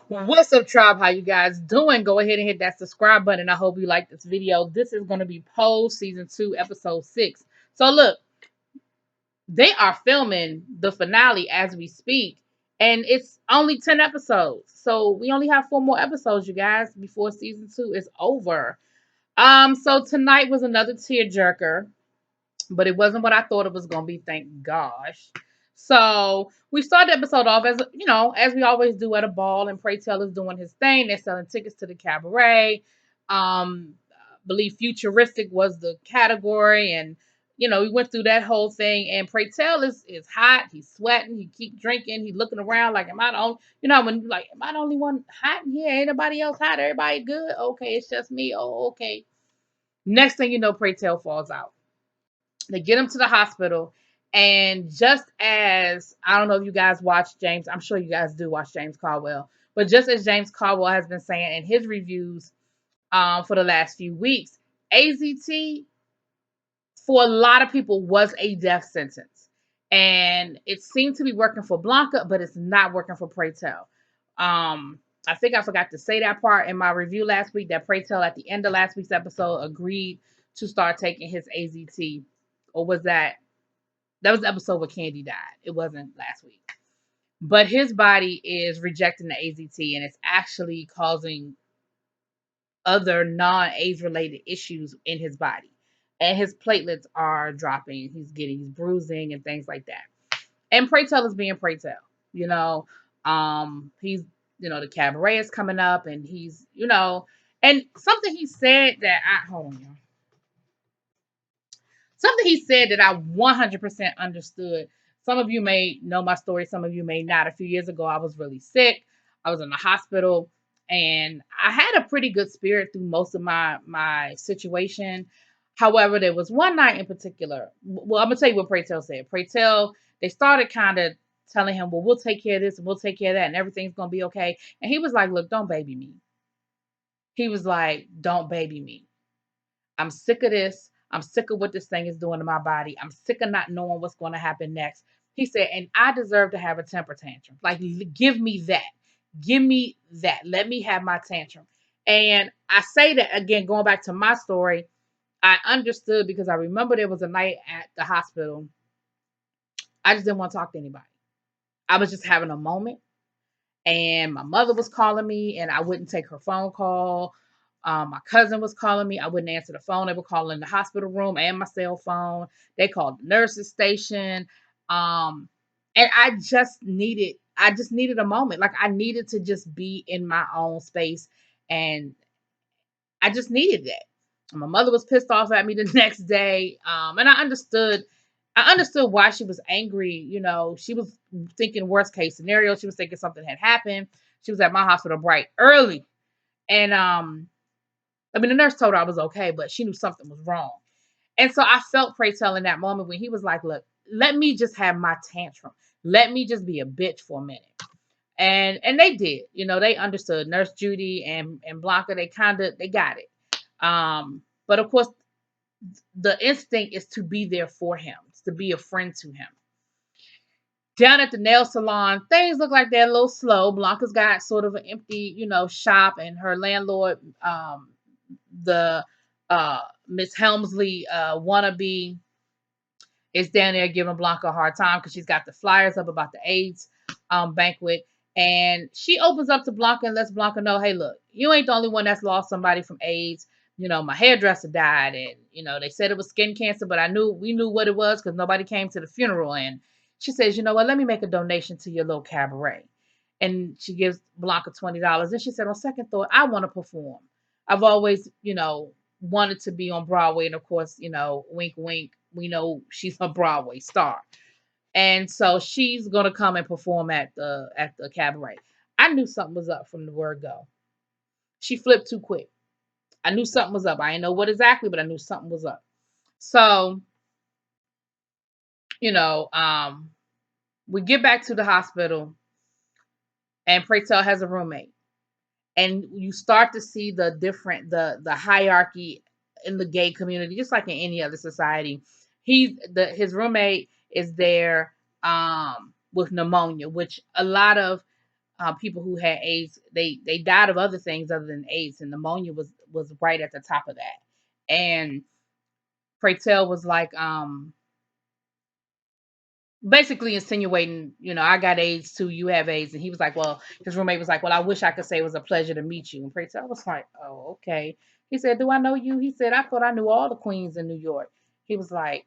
What's up, tribe? How you guys doing? Go ahead and hit that subscribe button. I hope you like this video. This is going to be Pose Season 2, Episode 6. So look, they are filming the finale as we speak, and it's only 10 episodes. So we only have 4 more episodes, you guys, before Season 2 is over. So tonight was another tearjerker, but it wasn't what I thought it was gonna be, thank gosh. So we started the episode off as as we always do at a ball, and Pray Tell is doing his thing. They're selling tickets to the cabaret. I believe futuristic was the category, and we went through that whole thing. And Pray Tell is hot. He's sweating. He keep drinking. He's looking around like, am I the only? When like, am I the only one hot in here? Ain't nobody else hot? Everybody good? Okay, it's just me. Oh, okay. Next thing you know, Pray Tell falls out. They get him to the hospital. And just as I don't know if you guys watch James, I'm sure you guys do watch James Caldwell, but just as James Caldwell has been saying in his reviews for the last few weeks, AZT for a lot of people was a death sentence. And it seemed to be working for Blanca, but it's not working for Pray Tell. I think I forgot to say that part in my review last week that Pray Tell at the end of last week's episode agreed to start taking his AZT. Or was that was the episode where Candy died? It wasn't last week. But his body is rejecting the AZT, and it's actually causing other non-AIDS related issues in his body. And his platelets are dropping. He's bruising and things like that. And Pray Tell is being Pray Tell. You know, he's the cabaret is coming up, and he's and something he said that I hold on, y'all. Something he said that I 100% understood. Some of you may know my story, some of you may not. A few years ago, I was really sick. I was in the hospital, and I had a pretty good spirit through most of my situation. However, there was one night in particular. Well, I'm gonna tell you what Pray Tell said. Pray Tell, they started kind of telling him, "Well, we'll take care of this and we'll take care of that, and everything's gonna be okay." And he was like, "Look, don't baby me." He was like, "Don't baby me. I'm sick of this. I'm sick of what this thing is doing to my body. I'm sick of not knowing what's going to happen next." He said, and I deserve to have a temper tantrum. Like, give me that. Give me that. Let me have my tantrum. And I say that again, going back to my story, I understood because I remember there was a night at the hospital. I just didn't want to talk to anybody. I was just having a moment, and my mother was calling me, and I wouldn't take her phone call. My cousin was calling me. I wouldn't answer the phone. They were calling the hospital room and my cell phone. They called the nurses station. And I just needed a moment. Like, I needed to just be in my own space, and I just needed that. My mother was pissed off at me the next day. And I understood why she was angry. She was thinking worst case scenario. She was thinking something had happened. She was at my hospital bright early. And I mean, the nurse told her I was okay, but she knew something was wrong. And so I felt Pray Tell in that moment when he was like, "Look, let me just have my tantrum. Let me just be a bitch for a minute." And they did. They understood. Nurse Judy and Blanca, they got it. But of course, the instinct is to be there for him, to be a friend to him. Down at the nail salon, things look like they're a little slow. Blanca's got sort of an empty, shop, and her landlord, the Miss Helmsley wannabe, is down there giving Blanca a hard time because she's got the flyers up about the AIDS banquet. And she opens up to Blanca and lets Blanca know, "Hey, look, you ain't the only one that's lost somebody from AIDS. My hairdresser died, and they said it was skin cancer, but we knew what it was because nobody came to the funeral." And she says, "You know what? Let me make a donation to your little cabaret." And she gives Blanca $20. And she said, "On second thought, I want to perform. I've always, wanted to be on Broadway." And of course, wink, wink, we know she's a Broadway star. And so she's gonna come and perform at the cabaret. I knew something was up from the word go. She flipped too quick. I knew something was up. I didn't know what exactly, but I knew something was up. So, you know, um, we get back to the hospital, and Pray Tell has a roommate. And you start to see the hierarchy in the gay community, just like in any other society. His roommate is there with pneumonia, which a lot of people who had AIDS, they died of other things other than AIDS, and pneumonia was right at the top of that. And Praytel was like, basically insinuating, I got AIDS too, you have AIDS. And he was like, well, his roommate was like, well, I wish I could say it was a pleasure to meet you. And Praytel was like, oh, okay. He said, do I know you? He said, I thought I knew all the queens in New York. He was like,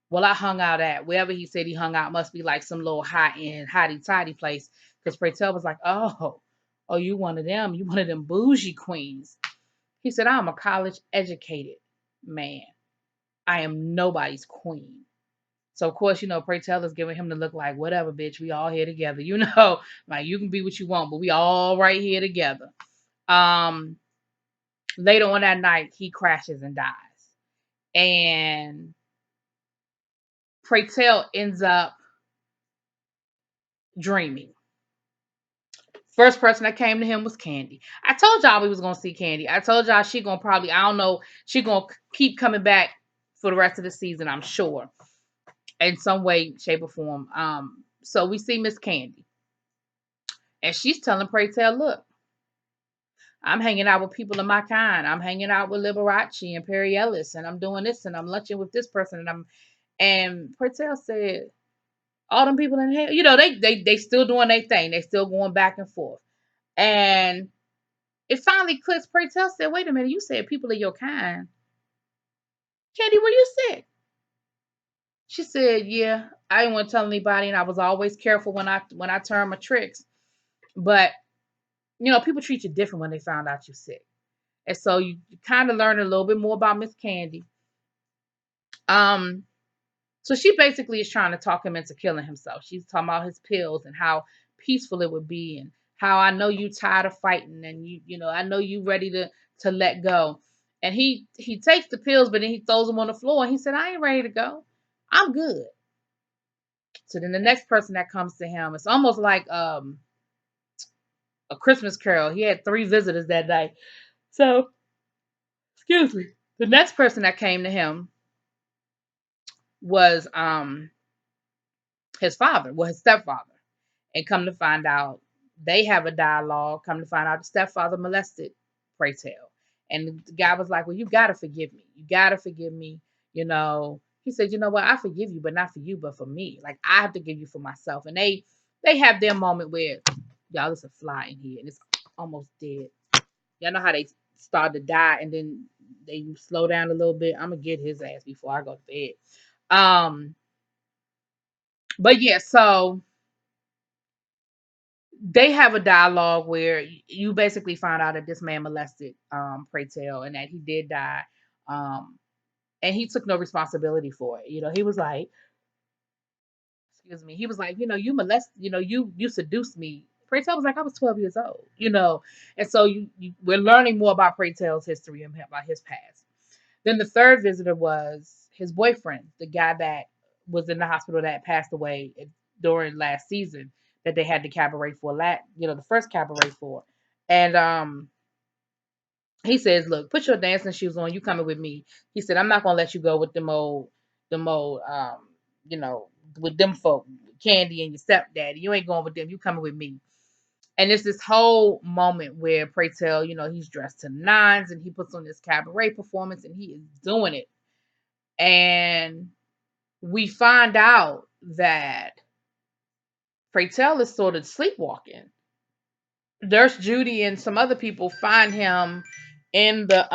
well, I hung out at wherever he said he hung out must be like some little high end, hotty toddy place. Because Praytel was like, oh, you one of them. You one of them bougie queens. He said, I'm a college educated man. I am nobody's queen. So of course, Praytel is giving him the look like, whatever, bitch, we all here together. Like you can be what you want, but we all right here together. Um, Later on that night, he crashes and dies. And Praytel ends up dreaming. First person that came to him was Candy. I told y'all we was gonna see Candy. I told y'all she gonna probably, I don't know, she gonna keep coming back for the rest of the season, I'm sure, in some way, shape, or form. So we see Miss Candy, and she's telling Praytel, look, I'm hanging out with people of my kind. I'm hanging out with Liberace and Perry Ellis, and I'm doing this, and I'm lunching with this person, and Praytel said, all them people in here, they still doing their thing. They still going back and forth. And it finally clicks. Praytel said, wait a minute, you said people of your kind. Candy, were you sick? She said, yeah, I didn't want to tell anybody, and I was always careful when I turn my tricks. But people treat you different when they found out you're sick. And so you kind of learn a little bit more about Miss Candy. So she basically is trying to talk him into killing himself. She's talking about his pills and how peaceful it would be, and how I know you tired of fighting, and I know you ready to let go. And he takes the pills, but then he throws them on the floor, and he said, I ain't ready to go. I'm good. So then the next person that comes to him, it's almost like a Christmas Carol. He had 3 visitors that day. So, excuse me. The next person that came to him was his father, well, his stepfather. And come to find out, they have a dialogue. Come to find out, the stepfather molested Praytel. And the guy was like, well, you got to forgive me. You got to forgive me. He said, you know what? I forgive you, but not for you, but for me. Like, I have to give you for myself. And they have their moment where, y'all, there's a fly in here and it's almost dead. Y'all know how they start to die and then they slow down a little bit. I'm going to get his ass before I go to bed. But yeah, so they have a dialogue where you basically find out that this man molested Praytel and that he did die. Um, and he took no responsibility for it. He was like, excuse me, he was like, you molest, you seduced me. Praytel was like, I was 12 years old, and so we're learning more about Praytel's history and about his past. Then the third visitor was his boyfriend, the guy that was in the hospital that passed away during last season, that they had the cabaret for, the first cabaret for. And he says, look, put your dancing shoes on, you coming with me. He said, I'm not gonna let you go with them old you know, with them folk, Candy and your stepdaddy. You ain't going with them, you coming with me. And it's this whole moment where Praytel, he's dressed to the nines and he puts on this cabaret performance and he is doing it. And we find out that Praytel is sort of sleepwalking. Nurse Judy and some other people find him in the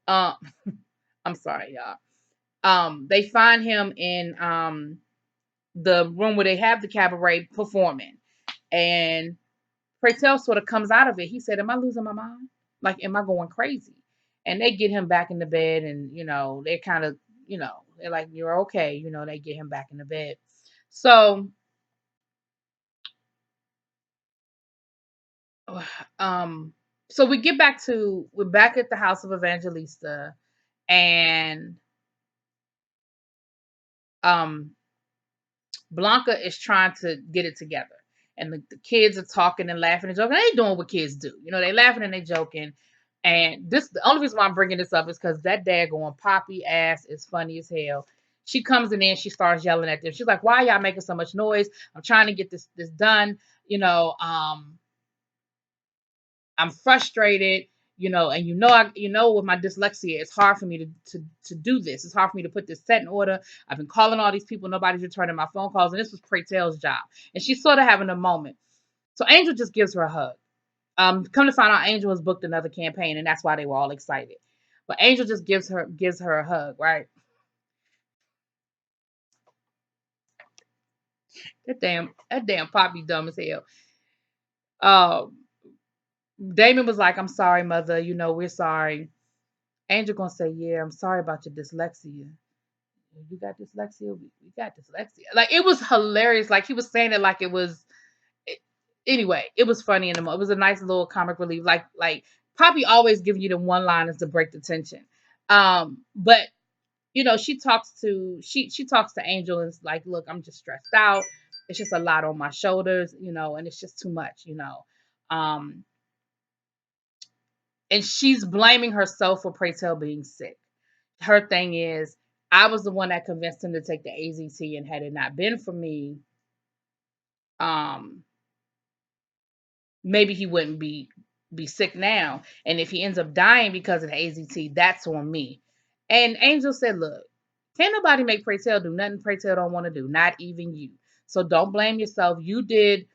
uh I'm sorry, y'all. They find him in the room where they have the cabaret performing. And Praytel sort of comes out of it. He said, am I losing my mind? Like, am I going crazy? And they get him back in the bed, and they're kind of, they're like, you're okay, they get him back in the bed. So um so we're back at the house of Evangelista, and um Blanca is trying to get it together. And the kids are talking and laughing and joking. They doing what kids do. They laughing and they joking. And the only reason why I'm bringing this up is because that daggone Poppy ass is funny as hell. She comes in there and she starts yelling at them. She's like, "Why y'all making so much noise? I'm trying to get this done. You know, I'm frustrated, and with my dyslexia, it's hard for me to do this. It's hard for me to put this set in order. I've been calling all these people, nobody's returning my phone calls, and this was Pray Tell's job. And she's sort of having a moment. So Angel just gives her a hug. Come to find out, Angel has booked another campaign, and that's why they were all excited. But Angel just gives her a hug, right? That damn Poppy dumb as hell. Um, Damon was like, "I'm sorry, mother. We're sorry." Angel gonna say, "Yeah, I'm sorry about your dyslexia. You got dyslexia. We got dyslexia." Like it was hilarious. Like he was saying it like it was. it- Anyway, it was funny in the moment. It was a nice little comic relief. Like Poppy always giving you the one liners to break the tension. But she talks to Angel and is like, "Look, I'm just stressed out. It's just a lot on my shoulders, and it's just too much. Um, and she's blaming herself for Pray Tell being sick. Her thing is, I was the one that convinced him to take the AZT, and had it not been for me, um, maybe he wouldn't be sick now. And if he ends up dying because of the AZT, that's on me." And Angel said, "Look, can't nobody make Pray Tell do nothing Pray Tell don't want to do, not even you. So don't blame yourself. You did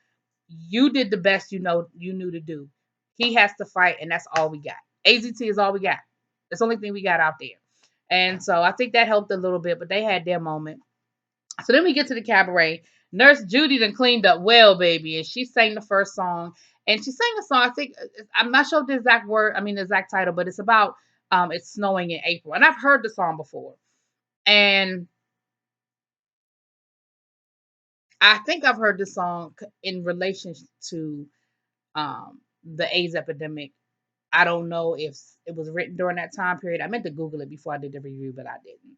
the best you knew to do. He has to fight, and that's all we got. AZT is all we got. That's the only thing we got out there." And so I think that helped a little bit, but they had their moment. So then we get to the cabaret. Nurse Judy done cleaned up well, baby, and she sang the first song. And she sang a song. I think I'm not sure the exact word. I mean the exact title, but it's about it's snowing in April. And I've heard the song before, and I think I've heard the song in relation to the AIDS epidemic. I don't know if it was written during that time period. I meant to Google it before I did the review, but I didn't.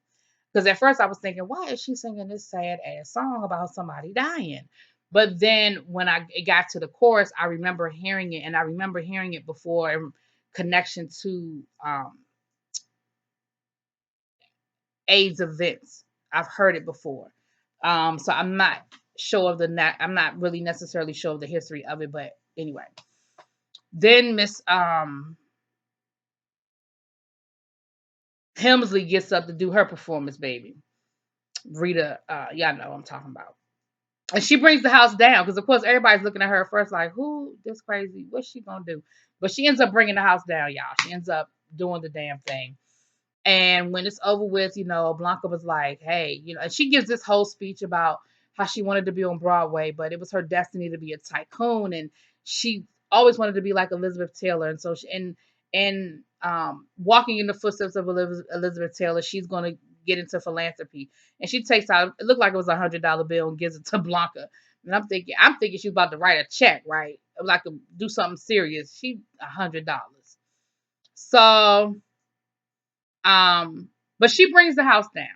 Because at first I was thinking, why is she singing this sad ass song about somebody dying? But then when it got to the chorus, I remember hearing it, and I remember hearing it before in connection to AIDS events. I've heard it before. So I'm not sure of I'm not really necessarily sure of the history of it, but anyway. Then Miss Hemsley gets up to do her performance, baby. Rita, y'all know what I'm talking about. And she brings the house down because, of course, everybody's looking at her first like, who this crazy? What's she gonna do? But she ends up bringing the house down, y'all. She ends up doing the damn thing. And when it's over with, Blanca was like, "Hey, and she gives this whole speech about how she wanted to be on Broadway, but it was her destiny to be a tycoon, and she always wanted to be like Elizabeth Taylor." And so, walking in the footsteps of Elizabeth Taylor, she's going to get into philanthropy. And she takes out, it looked like it was $100 bill, and gives it to Blanca. And I'm thinking she's about to write a check, right? Like to do something serious. She $100. So, um, but she brings the house down.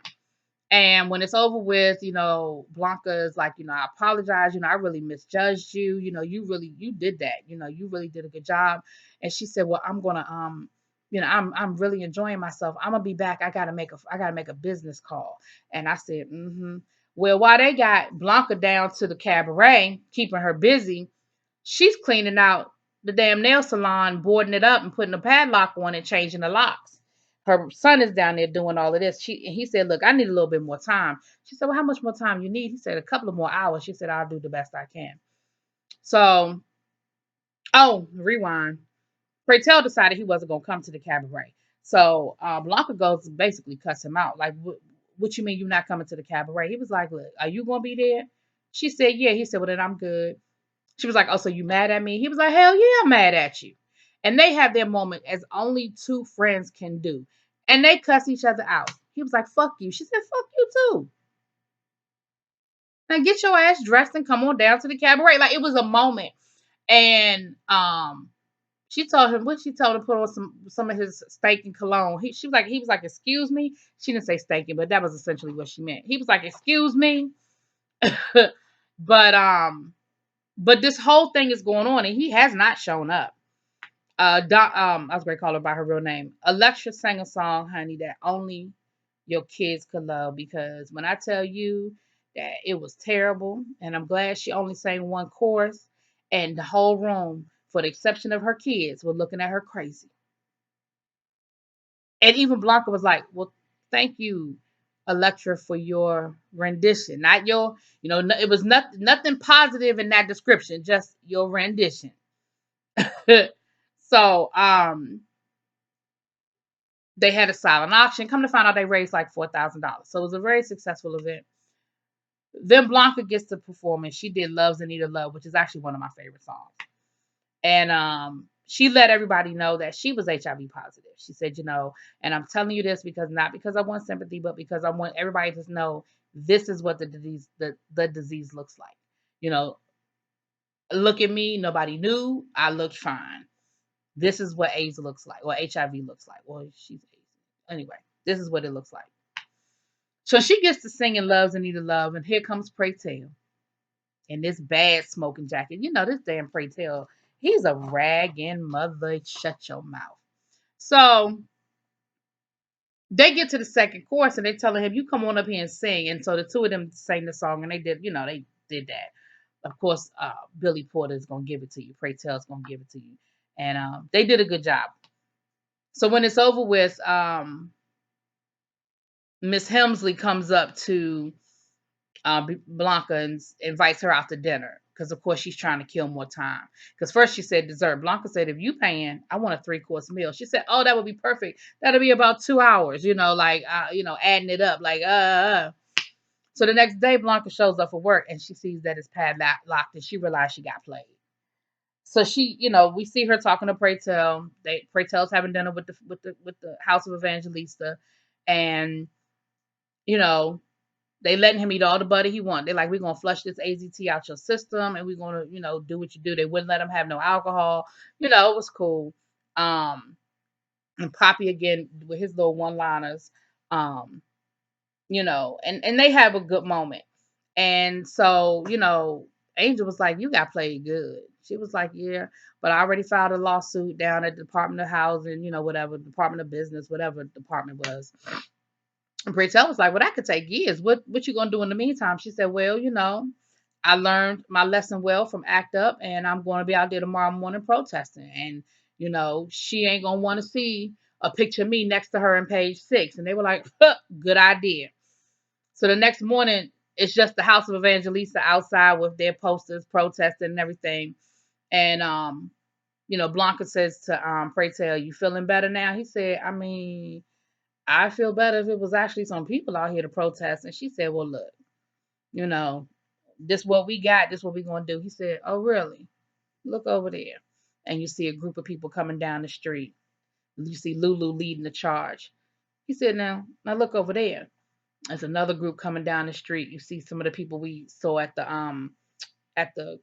And when it's over with, Blanca is like, "I apologize. I really misjudged you. You did that. You really did a good job." And she said, "Well, I'm gonna, I'm really enjoying myself. I'm gonna be back. I gotta make a business call." And I said, "Mm-hmm." Well, while they got Blanca down to the cabaret, keeping her busy, she's cleaning out the damn nail salon, boarding it up and putting a padlock on it, changing the locks. Her son is down there doing all of this. He said, "Look, I need a little bit more time." She said, "Well, how much more time you need?" He said, "A couple of more hours." She said, "I'll do the best I can." So, oh, rewind. Pray Tell decided he wasn't gonna come to the cabaret. So Blanca goes and basically cuss him out. Like, what you mean you're not coming to the cabaret? He was like, "Look, are you gonna be there?" She said, "Yeah." He said, "Well, then I'm good." She was like, "Oh, so you mad at me?" He was like, "Hell yeah, I'm mad at you." And they have their moment as only two friends can do. And they cuss each other out. He was like, "Fuck you." She said, "Fuck you too. Now get your ass dressed and come on down to the cabaret." Like it was a moment. And she told him, what she told him, put on some of his stinking cologne. He was like, "Excuse me." She didn't say stinking, but that was essentially what she meant. He was like, "Excuse me." but but this whole thing is going on and he has not shown up. I was going to call her by her real name. Alexa sang a song, honey, that only your kids could love. Because when I tell you that it was terrible, and I'm glad she only sang one chorus, and the whole room, for the exception of her kids, were looking at her crazy. And even Blanca was like, "Well, thank you, Electra, for your rendition. Not your, it was nothing positive in that description, just your rendition." So, they had a silent auction. Come to find out, they raised like $4,000. So it was a very successful event. Then Blanca gets to perform, and she did "Love's Anita Love," which is actually one of my favorite songs. And she let everybody know that she was HIV positive. She said, and I'm telling you this because not because I want sympathy, but because I want everybody to know this is what the disease looks like. You know, look at me, nobody knew. I looked fine. This is what AIDS looks like, or HIV looks like. Well, she's AIDS. Anyway, this is what it looks like. So she gets to singing "Love's Anita Love," and here comes Pray Tell in this bad smoking jacket. This damn Pray Tell, he's a ragging mother. Shut your mouth. So they get to the second chorus and they're telling him, "You come on up here and sing." And so the two of them sang the song, and they did that. Of course, Billy Porter is gonna give it to you. Pray Tell is gonna give it to you, and they did a good job. So when it's over with, Miss Helmsley comes up to Blanca and invites her out to dinner because, of course, she's trying to kill more time. Because first she said dessert. Blanca said, "If you paying, I want a 3-course meal." She said, "Oh, that would be perfect. That'll be about 2 hours." Adding it up, So the next day, Blanca shows up for work and she sees that it's padlocked, and she realized she got played. So we see her talking to Pray Tell. Pray Tell's having dinner with the House of Evangelista, and you know they letting him eat all the butter he want. They're like, "We're gonna flush this AZT out your system, and we're gonna, do what you do." They wouldn't let him have no alcohol. It was cool. Um, and Poppy again with his little one-liners. Um, and they have a good moment. And so, Angel was like, "You got played good." She was like, "Yeah, but I already filed a lawsuit down at the Department of Housing, whatever, Department of Business, whatever department was." Brittelle was like, "Well, that could take years. What you gonna do in the meantime?" She said, "Well, I learned my lesson well from ACT UP, and I'm going to be out there tomorrow morning protesting. And she ain't gonna want to see a picture of me next to her in page 6." And they were like, "Huh, good idea." So the next morning, it's just the House of Evangelista outside with their posters protesting and everything. And Blanca says to Pray Tell, "You feeling better now?" He said, "I mean, I feel better if it was actually some people out here to protest." And she said, "Well, look, you know, this what we got. This what we gonna do." He said, "Oh, really? Look over there." And you see a group of people coming down the street. You see Lulu leading the charge. He said, "Now look over there. There's another group coming down the street. You see some of the people we saw at the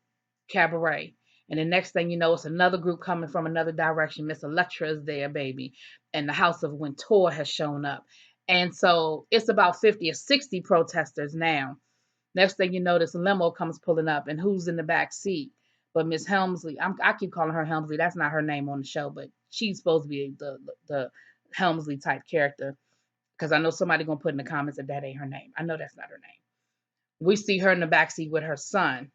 cabaret. And the next thing you know, it's another group coming from another direction. Miss Electra is there, baby. And the House of Wintour has shown up." And so it's about 50 or 60 protesters now. Next thing you know, this limo comes pulling up, and who's in the back seat? But Miss Helmsley. I keep calling her Helmsley. That's not her name on the show, but she's supposed to be the Helmsley type character. Because I know somebody gonna put in the comments that ain't her name. I know that's not her name. We see her in the back seat with her son,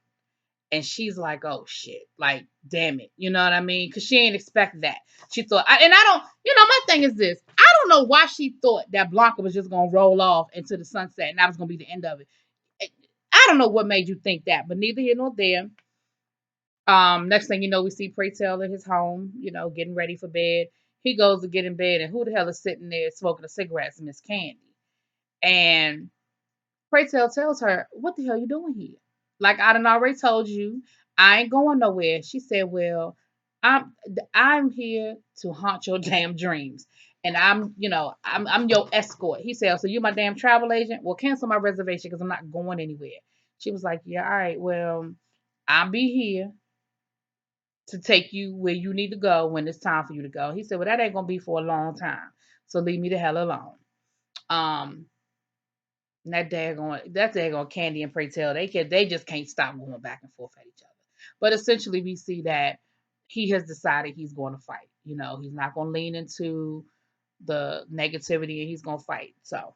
and she's like, "Oh shit, like damn it," you know what I mean? Because she ain't expect that. She thought, and I don't, my thing is this: I don't know why she thought that Blanca was just gonna roll off into the sunset and that was gonna be the end of it. I don't know what made you think that, but neither here nor there. Next thing you know, we see Pray Tell in his home, getting ready for bed. He goes to get in bed, and who the hell is sitting there smoking a cigarette? It's Miss Candy. And Pray Tell tells her, "What the hell you doing here? Like, I done already told you, I ain't going nowhere." She said, "Well, I'm here to haunt your damn dreams. And I'm your escort." He said, "So you're my damn travel agent? Well, cancel my reservation because I'm not going anywhere." She was like, "Yeah, all right, well, I'll be here to take you where you need to go when it's time for you to go." He said, "Well, that ain't gonna be for a long time. So leave me the hell alone." Um, that daggone Candy and Pray Tell, they just can't stop going back and forth at each other. But essentially, we see that he has decided he's going to fight. He's not going to lean into the negativity, and he's going to fight. So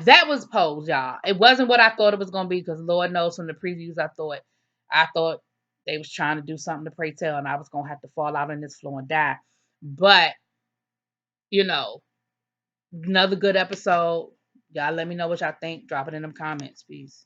That was Pose, y'all. It wasn't what I thought it was gonna be because Lord knows from the previews I thought they was trying to do something to Pray Tell and I was gonna have to fall out on this floor and die. But you know, another good episode. Y'all let me know what y'all think. Drop it in them comments, please.